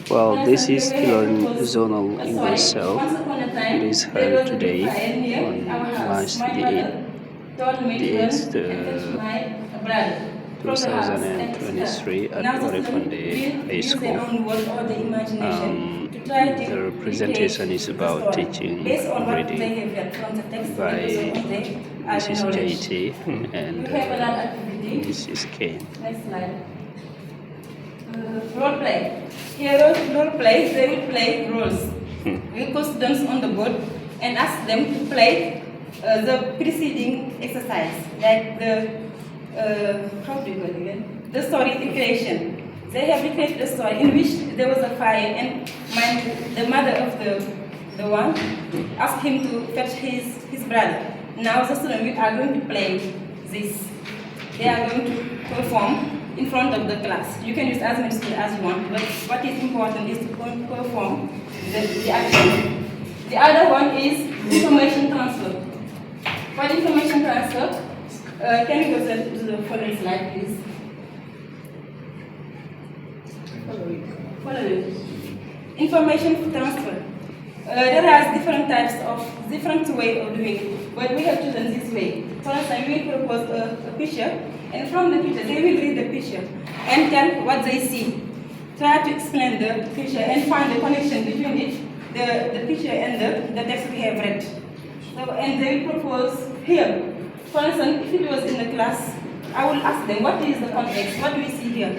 Well, this is Thilogne Zonal English Cell. It is held today on March the 8th, 2023 at Orefonde High School. The presentation is about teaching reading by Mrs. Diaité and Mrs. Kane. Next slide. Role play. Here, role play, they will play roles. We put students on the board and ask them to play the preceding exercise, like the how do you call it again? The story recreation. They have recreated a story in which there was a fire, and the mother of the one asked him to fetch his brother. Now the students are going to play this. They are going to perform in front of the class. You can use as many students as you want, but what is important is to perform the action. The other one is information transfer. For information transfer, can you go to the following slide, please? Follow it. Information transfer. There are different way of doing it, but we have chosen this way. For instance, we will propose a picture, and from the picture, they will read the picture and tell what they see. Try to explain the picture and find the connection between it, the picture and the text we have read. So, and they will propose here. For instance, if it was in the class, I will ask them, what is the context? What do we see here?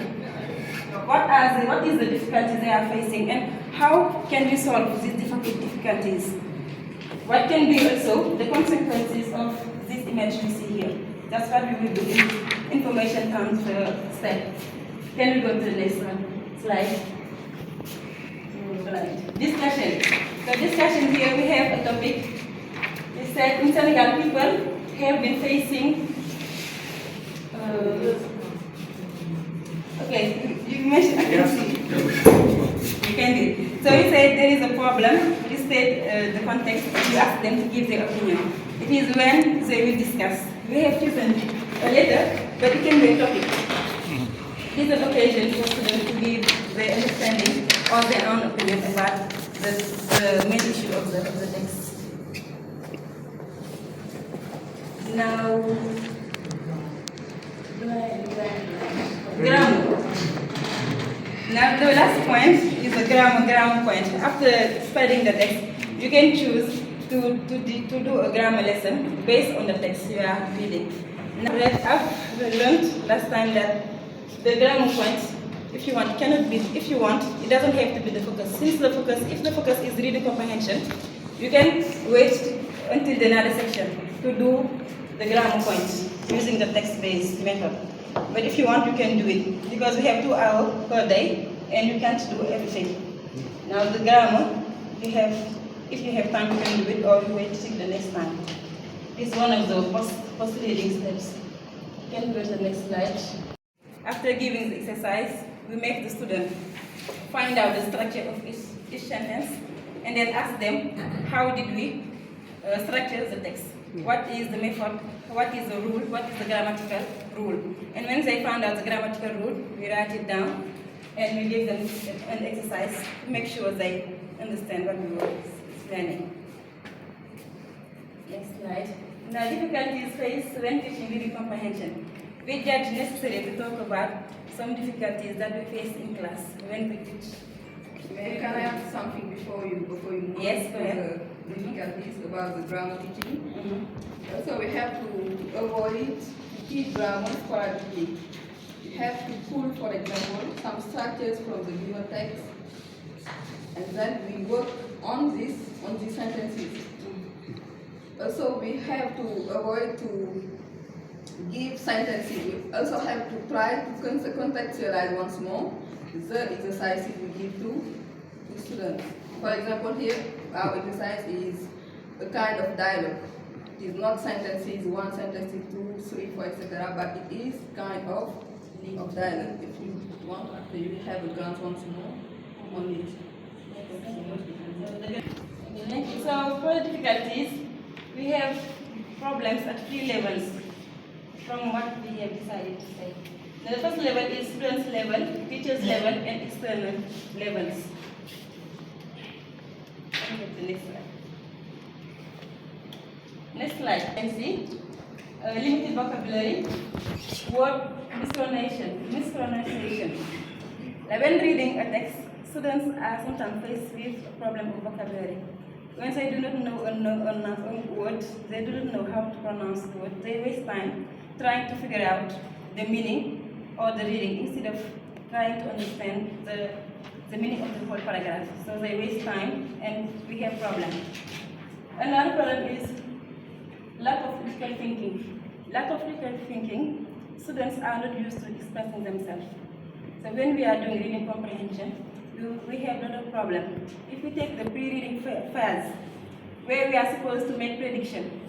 What is the difficulties they are facing, and how can we solve these difficulties? What can be also the consequences of this image we see here? That's what we will do in information transfer step. Can we go to the next one? Slide. Discussion. So discussion here we have a topic. It said in Senegal people have been facing okay, you mentioned, I can see. You can do it. So you said there is a problem. You state the context. You ask them to give their opinion. It is when they will discuss. We have chosen a letter, but it can be a topic. It is an occasion for students to give their understanding or their own opinion about the main issue of the text. Now, grammar. Now the last point is the grammar point. After studying the text, you can choose to do a grammar lesson based on the text you are reading. Now I've learned last time that the grammar point, if you want, cannot be, if you want, it doesn't have to be the focus. Since the focus, if the focus is reading comprehension, you can wait until the another section to do the grammar points using the text-based method. But if you want, you can do it, because we have 2 hours per day and you can't do everything. Now the grammar, if you have time, you can do it, or you wait till the next time. It's one of the post-reading steps. You can go to the next slide. After giving the exercise, we make the student find out the structure of each sentence and then ask them, how did we structure the text? What is the method? What is the rule? What is the grammatical rule? And when they find out the grammatical rule, we write it down and we give them an exercise to make sure they understand what we were learning. Next slide. Now, difficulties faced when teaching reading comprehension. We judge necessary to talk about some difficulties that we face in class when we teach. Can I ask something before you move yes, to the difficulties about the grammar teaching? So we have to avoid to teach grammar sporadically. We have to pull, for example, some structures from the given text, and then we work on these sentences. Also, we have to avoid to give sentences. We also have to try to contextualize once more the exercises we give to students. For example, here our exercise is a kind of dialogue. It is not sentences, 1 sentence, 2, 3, 4, etc., but it is kind of dialogue. If you want, after you have a glance once more on it. So for the difficulties, we have problems at 3 levels from what we have decided to say. The first level is students level, teachers level, and external levels. Next slide. Next slide. You can see limited vocabulary, word mispronunciation. When reading a text, students are sometimes faced with a problem of vocabulary. When they do not know a word, they do not know how to pronounce the word, they waste time trying to figure out the meaning or the reading instead of trying to understand the meaning of the whole paragraph. So they waste time and we have problem. Another problem is lack of critical thinking. Lack of critical thinking, students are not used to expressing themselves. So when we are doing reading comprehension, we have a lot of problem. If we take the pre-reading phase, where we are supposed to make prediction,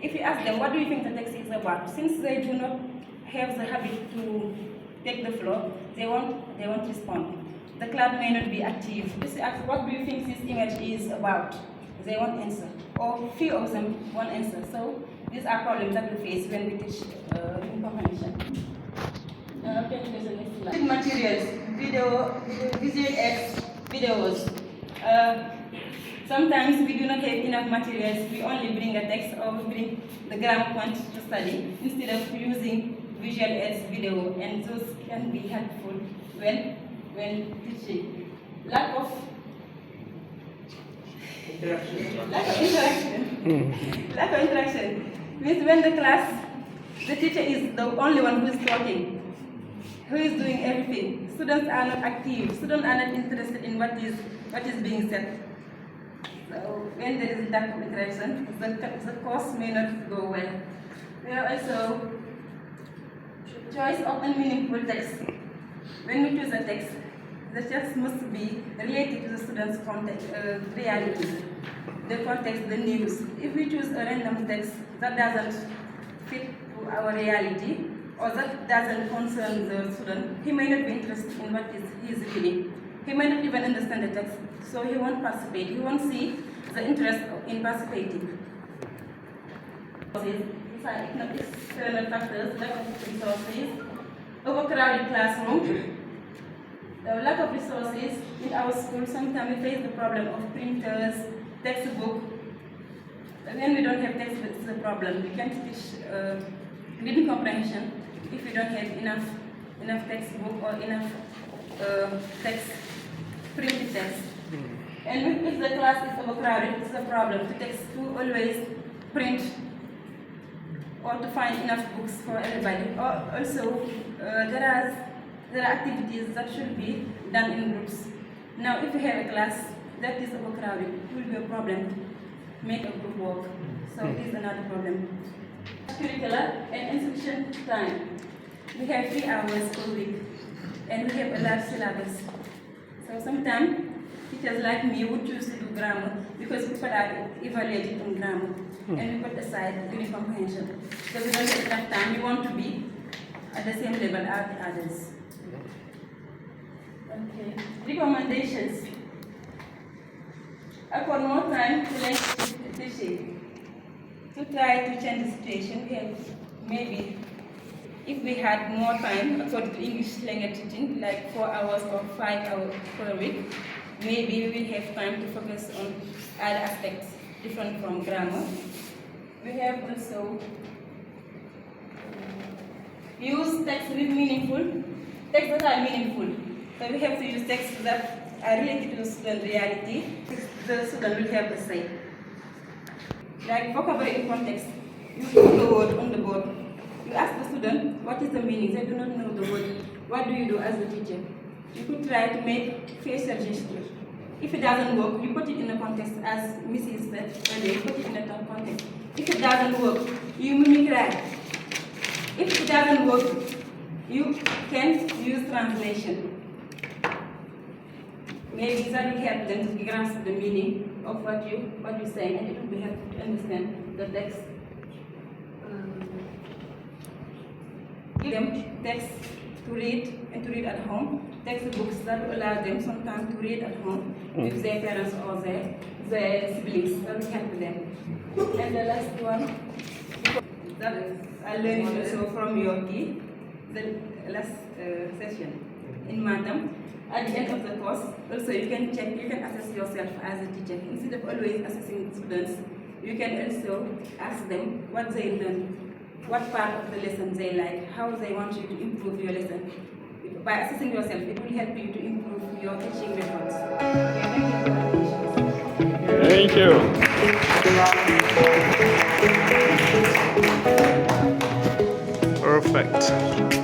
if you ask them, what do you think the text is about? Since they do not have the habit to take the floor, they won't respond. The club may not be active. If you ask, what do you think this image is about? They won't answer. Or few of them won't answer. So these are problems that we face when we teach reading comprehension. Materials, visual aids, videos. Sometimes we do not have enough materials. We only bring a text or we bring the grammar point to study instead of using visual aids, video, and those can be helpful when teaching. Lack of interaction. Lack of interaction means when the class, the teacher is the only one who is talking, who is doing everything. Students are not active. Students are not interested in what is being said. So when there is lack of interaction, the course may not go well. There are also choice of unmeaningful text. When we choose a text, the text must be related to the student's context, reality, the context, the news. If we choose a random text that doesn't fit to our reality, or that doesn't concern the student, he may not be interested in what he is reading. He may not even understand the text, so he won't participate. He won't see the interest in participating. These are external factors, lack of resources, overcrowded classroom, the lack of resources. In our school, sometimes we face the problem of printers, textbook. When we don't have textbook, it's a problem. We can't teach reading comprehension if we don't have enough textbook or enough printed text. And if the class is overcrowded, it's a problem to always print or to find enough books for everybody. Also, there are activities that should be done in groups. Now, if you have a class that is overcrowded, it will be a problem to make a group work. So it is another problem. Curricula and insufficient time. We have 3 hours per week, and we have a large syllabus. So sometimes teachers like me would choose to do grammar because people are evaluated on grammar, and we put aside reading comprehension because we don't have enough time. We want to be at the same level as the others. Okay. Recommendations. Accord more time to learn teaching. To try to change the situation, we have maybe, if we had more time according to English language teaching, like 4 hours or 5 hours per week, maybe we will have time to focus on other aspects different from grammar. We have also use texts that are meaningful. So we have to use texts that are related to the student reality. The student will have a say. Like vocabulary in context, you put the word on the board. You ask the student, what is the meaning? They do not know the word. What do you do as a teacher? You could try to make facial gestures. If it doesn't work, you put it in a context, as Mrs. said earlier, you put it in a context. If it doesn't work, you mimicry. If it doesn't work, you can use translation. Maybe that will help them to grasp the meaning of what you're saying, and it will be helpful to understand the text. Give them text to read and to read at home. Textbooks that will allow them sometimes to read at home with their parents or their siblings. That will help them. And the last one, that I learned also from Yogi, the last session in Madam. At the end of the course, also you can assess yourself as a teacher. Instead of always assessing students, you can also ask them what they learn, what part of the lesson they like, how they want you to improve your lesson. By assessing yourself, it will help you to improve your teaching methods. Thank you. Perfect.